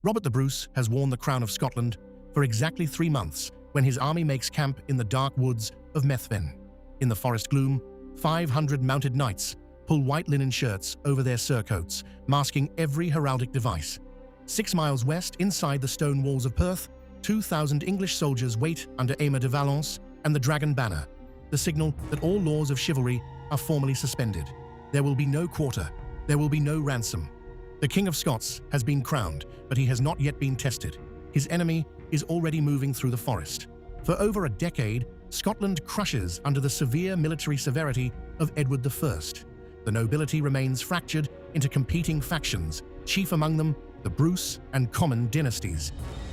Robert the Bruce has worn the crown of Scotland for exactly 3 months when his army makes camp in the dark woods of Methven. In the forest gloom, 500 mounted knights pull white linen shirts over their surcoats, masking every heraldic device. 6 miles west, inside the stone walls of Perth, 2,000 English soldiers wait under Aymer de Valence and the Dragon Banner, the signal that all laws of chivalry are formally suspended. There will be no quarter, there will be no ransom. The King of Scots has been crowned, but he has not yet been tested. His enemy is already moving through the forest. For over a decade, Scotland crushes under the severe military severity of Edward I. The nobility remains fractured into competing factions, chief among them the Bruce and Comyn dynasties.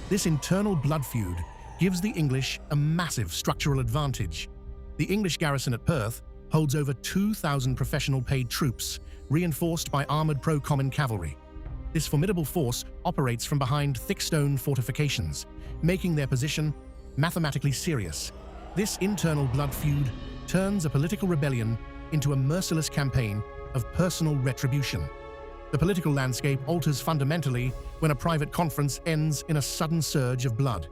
This internal blood feud gives the English a massive structural advantage. The English garrison at Perth holds over 2,000 professional paid troops, reinforced by armored pro-Comyn cavalry. This formidable force operates from behind thick stone fortifications, making their position mathematically serious. This internal blood feud turns a political rebellion into a merciless campaign of personal retribution. The political landscape alters fundamentally when a private conference ends in a sudden surge of blood.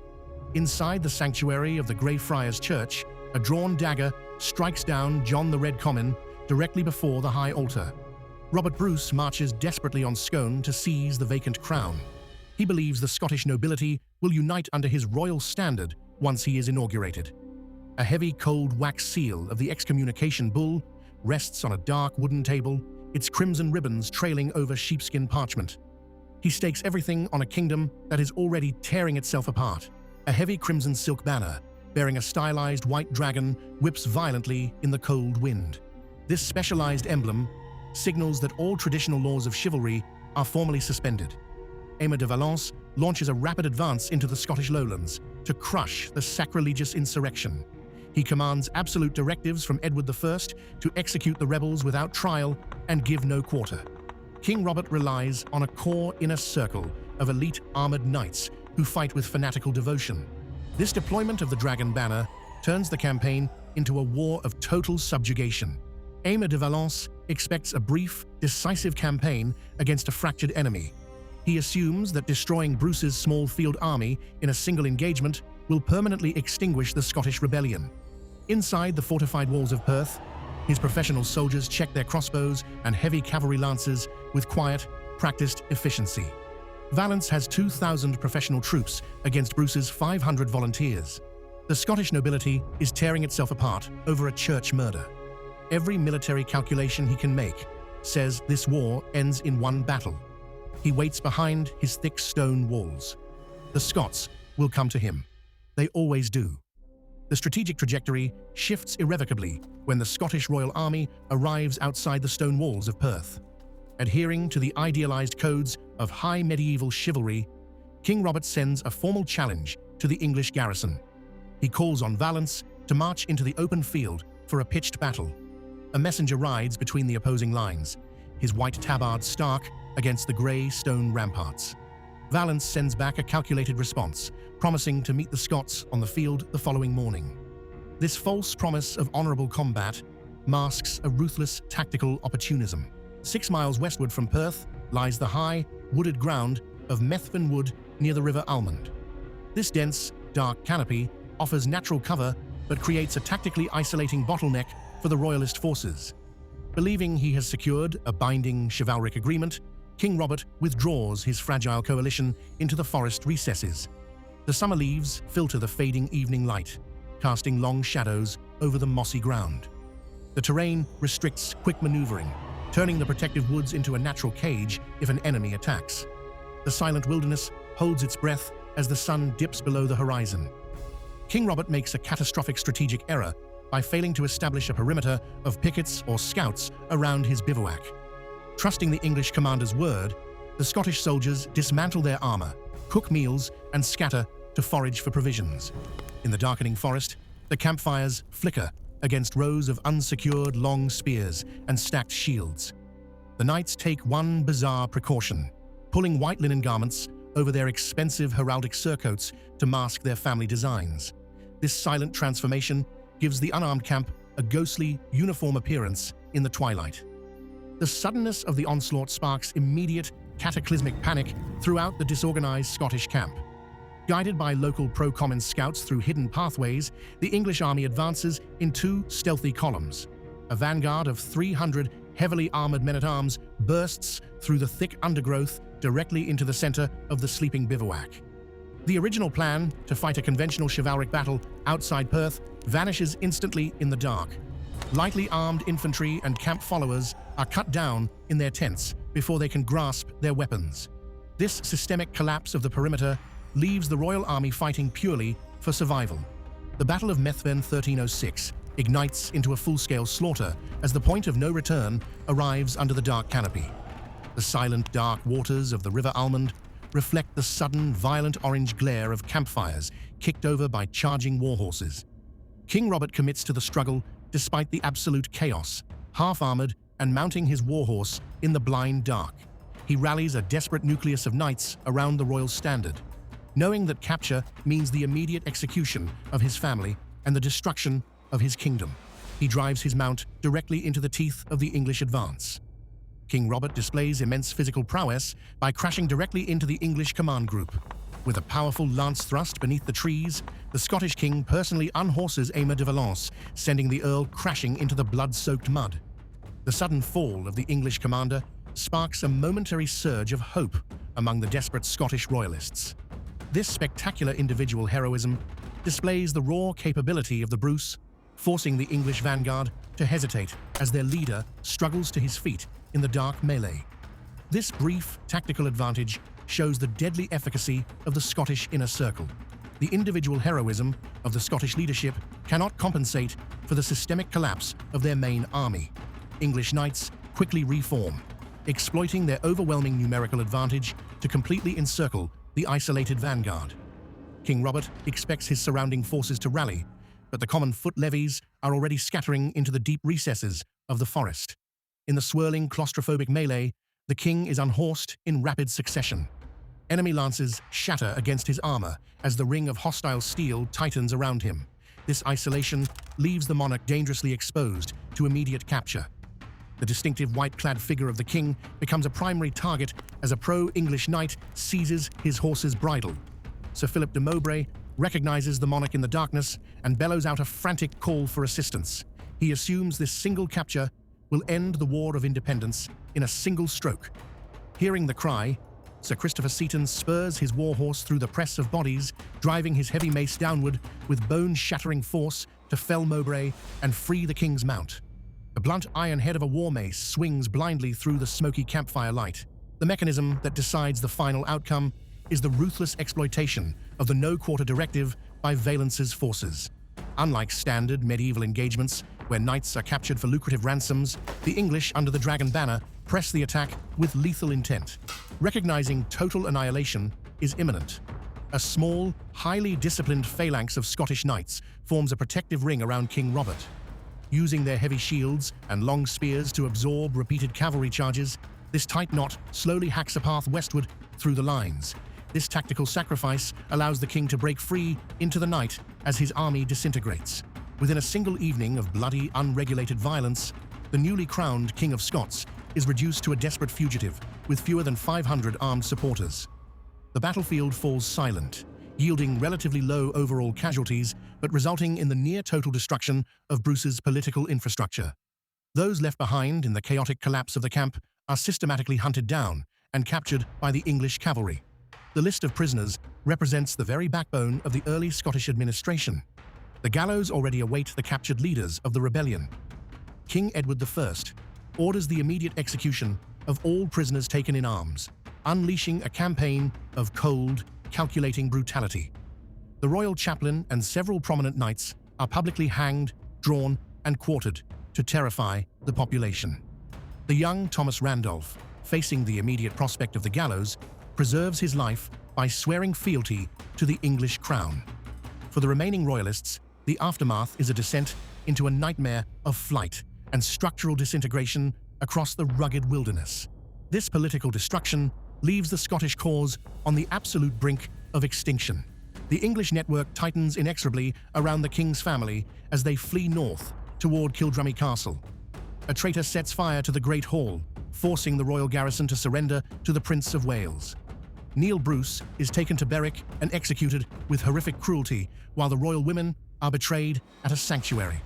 Inside the sanctuary of the Grey Friars Church, a drawn dagger strikes down John the Red Comyn directly before the high altar. Robert Bruce marches desperately on Scone to seize the vacant crown. He believes the Scottish nobility will unite under his royal standard once he is inaugurated. A heavy cold wax seal of the excommunication bull rests on a dark wooden table, its crimson ribbons trailing over sheepskin parchment. He stakes everything on a kingdom that is already tearing itself apart. A heavy crimson silk banner, bearing a stylized white dragon, whips violently in the cold wind. This specialized emblem signals that all traditional laws of chivalry are formally suspended. Aymer de Valence launches a rapid advance into the Scottish lowlands to crush the sacrilegious insurrection. He commands absolute directives from Edward I to execute the rebels without trial and give no quarter. King Robert relies on a core inner circle of elite armored knights who fight with fanatical devotion. This deployment of the Dragon Banner turns the campaign into a war of total subjugation. Aymer de Valence expects a brief, decisive campaign against a fractured enemy. He assumes that destroying Bruce's small field army in a single engagement will permanently extinguish the Scottish rebellion. Inside the fortified walls of Perth, his professional soldiers check their crossbows and heavy cavalry lances with quiet, practiced efficiency. Valence has 2,000 professional troops against Bruce's 500 volunteers. The Scottish nobility is tearing itself apart over a church murder. Every military calculation he can make says this war ends in one battle. He waits behind his thick stone walls. The Scots will come to him. They always do. The strategic trajectory shifts irrevocably when the Scottish Royal Army arrives outside the stone walls of Perth. Adhering to the idealized codes of high medieval chivalry, King Robert sends a formal challenge to the English garrison. He calls on Valence to march into the open field for a pitched battle. A messenger rides between the opposing lines, his white tabard stark against the grey stone ramparts. Valence sends back a calculated response, promising to meet the Scots on the field the following morning. This false promise of honourable combat masks a ruthless tactical opportunism. 6 miles westward from Perth lies the high, wooded ground of Methven Wood near the River Almond. This dense, dark canopy offers natural cover but creates a tactically isolating bottleneck for the Royalist forces. Believing he has secured a binding chivalric agreement, King Robert withdraws his fragile coalition into the forest recesses. The summer leaves filter the fading evening light, casting long shadows over the mossy ground. The terrain restricts quick maneuvering, turning the protective woods into a natural cage if an enemy attacks. The silent wilderness holds its breath as the sun dips below the horizon. King Robert makes a catastrophic strategic error by failing to establish a perimeter of pickets or scouts around his bivouac. Trusting the English commander's word, the Scottish soldiers dismantle their armor, cook meals, and scatter to forage for provisions. In the darkening forest, the campfires flicker against rows of unsecured long spears and stacked shields. The knights take one bizarre precaution, pulling white linen garments over their expensive heraldic surcoats to mask their family designs. This silent transformation gives the unarmed camp a ghostly, uniform appearance in the twilight. The suddenness of the onslaught sparks immediate cataclysmic panic throughout the disorganized Scottish camp. Guided by local pro-Comyn scouts through hidden pathways, the English army advances in two stealthy columns. A vanguard of 300 heavily armored men-at-arms bursts through the thick undergrowth directly into the center of the sleeping bivouac. The original plan, to fight a conventional chivalric battle outside Perth, vanishes instantly in the dark. Lightly armed infantry and camp followers are cut down in their tents before they can grasp their weapons. This systemic collapse of the perimeter leaves the royal army fighting purely for survival. The Battle of Methven 1306 ignites into a full-scale slaughter as the point of no return arrives under the dark canopy. The silent, dark waters of the River Almond reflect the sudden, violent orange glare of campfires kicked over by charging warhorses. King Robert commits to the struggle despite the absolute chaos, half-armored and mounting his warhorse in the blind dark. He rallies a desperate nucleus of knights around the royal standard. Knowing that capture means the immediate execution of his family and the destruction of his kingdom, he drives his mount directly into the teeth of the English advance. King Robert displays immense physical prowess by crashing directly into the English command group. With a powerful lance thrust beneath the trees, the Scottish king personally unhorses Aymer de Valence, sending the Earl crashing into the blood-soaked mud. The sudden fall of the English commander sparks a momentary surge of hope among the desperate Scottish royalists. This spectacular individual heroism displays the raw capability of the Bruce, forcing the English vanguard to hesitate as their leader struggles to his feet in the dark melee. This brief tactical advantage shows the deadly efficacy of the Scottish inner circle. The individual heroism of the Scottish leadership cannot compensate for the systemic collapse of their main army. English knights quickly reform, exploiting their overwhelming numerical advantage to completely encircle the isolated vanguard. King Robert expects his surrounding forces to rally, but the common foot levies are already scattering into the deep recesses of the forest. In the swirling, claustrophobic melee, the king is unhorsed in rapid succession. Enemy lances shatter against his armor as the ring of hostile steel tightens around him. This isolation leaves the monarch dangerously exposed to immediate capture. The distinctive white-clad figure of the king becomes a primary target as a pro-English knight seizes his horse's bridle. Sir Philip de Mowbray recognizes the monarch in the darkness and bellows out a frantic call for assistance. He assumes this single capture will end the War of Independence in a single stroke. Hearing the cry, Sir Christopher Seton spurs his warhorse through the press of bodies, driving his heavy mace downward with bone-shattering force to fell Mowbray and free the king's mount. The blunt iron head of a war mace swings blindly through the smoky campfire light. The mechanism that decides the final outcome is the ruthless exploitation of the no-quarter directive by Valence's forces. Unlike standard medieval engagements, where knights are captured for lucrative ransoms, the English, under the Dragon banner, press the attack with lethal intent. Recognizing total annihilation is imminent. A small, highly disciplined phalanx of Scottish knights forms a protective ring around King Robert. Using their heavy shields and long spears to absorb repeated cavalry charges, this tight knot slowly hacks a path westward through the lines. This tactical sacrifice allows the king to break free into the night as his army disintegrates. Within a single evening of bloody, unregulated violence, the newly crowned King of Scots is reduced to a desperate fugitive with fewer than 500 armed supporters. The battlefield falls silent, yielding relatively low overall casualties, but resulting in the near-total destruction of Bruce's political infrastructure. Those left behind in the chaotic collapse of the camp are systematically hunted down and captured by the English cavalry. The list of prisoners represents the very backbone of the early Scottish administration. The gallows already await the captured leaders of the rebellion. King Edward I orders the immediate execution of all prisoners taken in arms, unleashing a campaign of cold, calculating brutality. The royal chaplain and several prominent knights are publicly hanged, drawn, and quartered to terrify the population. The young Thomas Randolph, facing the immediate prospect of the gallows, preserves his life by swearing fealty to the English crown. For the remaining royalists, the aftermath is a descent into a nightmare of flight and structural disintegration across the rugged wilderness. This political destruction leaves the Scottish cause on the absolute brink of extinction. The English network tightens inexorably around the king's family as they flee north toward Kildrummy Castle. A traitor sets fire to the Great Hall, forcing the royal garrison to surrender to the Prince of Wales. Neil Bruce is taken to Berwick and executed with horrific cruelty, while the royal women are betrayed at a sanctuary.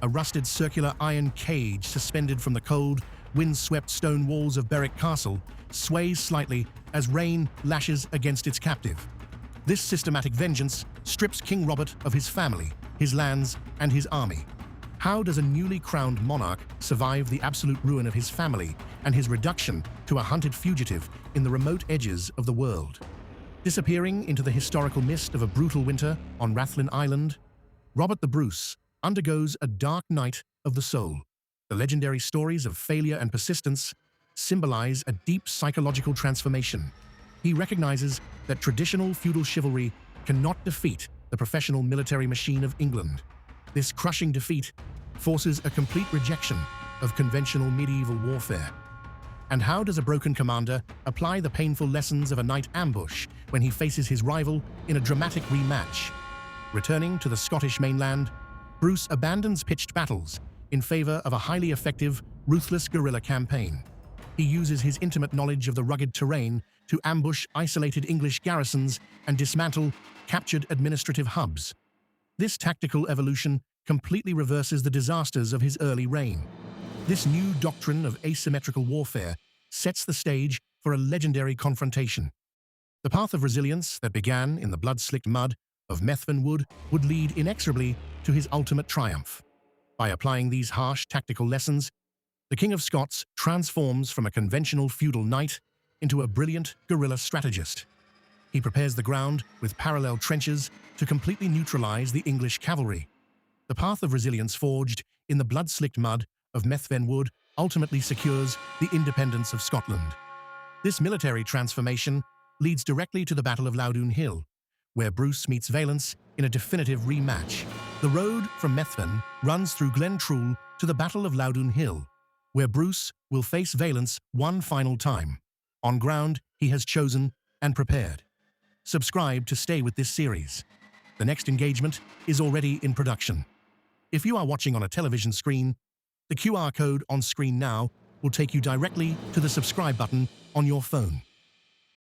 A rusted circular iron cage suspended from the cold, wind-swept stone walls of Berwick Castle sways slightly as rain lashes against its captive. This systematic vengeance strips King Robert of his family, his lands, and his army. How does a newly crowned monarch survive the absolute ruin of his family and his reduction to a hunted fugitive in the remote edges of the world? Disappearing into the historical mist of a brutal winter on Rathlin Island, Robert the Bruce undergoes a dark night of the soul. The legendary stories of failure and persistence symbolize a deep psychological transformation. He recognizes that traditional feudal chivalry cannot defeat the professional military machine of England. This crushing defeat forces a complete rejection of conventional medieval warfare. And how does a broken commander apply the painful lessons of a night ambush when he faces his rival in a dramatic rematch? Returning to the Scottish mainland, Bruce abandons pitched battles in favor of a highly effective, ruthless guerrilla campaign. He uses his intimate knowledge of the rugged terrain to ambush isolated English garrisons and dismantle captured administrative hubs. This tactical evolution completely reverses the disasters of his early reign. This new doctrine of asymmetrical warfare sets the stage for a legendary confrontation. The path of resilience that began in the blood-slicked mud of Methven Wood would lead inexorably to his ultimate triumph. By applying these harsh tactical lessons, the King of Scots transforms from a conventional feudal knight into a brilliant guerrilla strategist. He prepares the ground with parallel trenches to completely neutralize the English cavalry. The path of resilience forged in the blood-slicked mud of Methven Wood ultimately secures the independence of Scotland. This military transformation leads directly to the Battle of Loudon Hill, where Bruce meets Valence in a definitive rematch. The road from Methven runs through Glen Trool to the Battle of Loudon Hill, where Bruce will face Valence one final time, on ground he has chosen and prepared. Subscribe to stay with this series. The next engagement is already in production. If you are watching on a television screen, the QR code on screen now will take you directly to the subscribe button on your phone.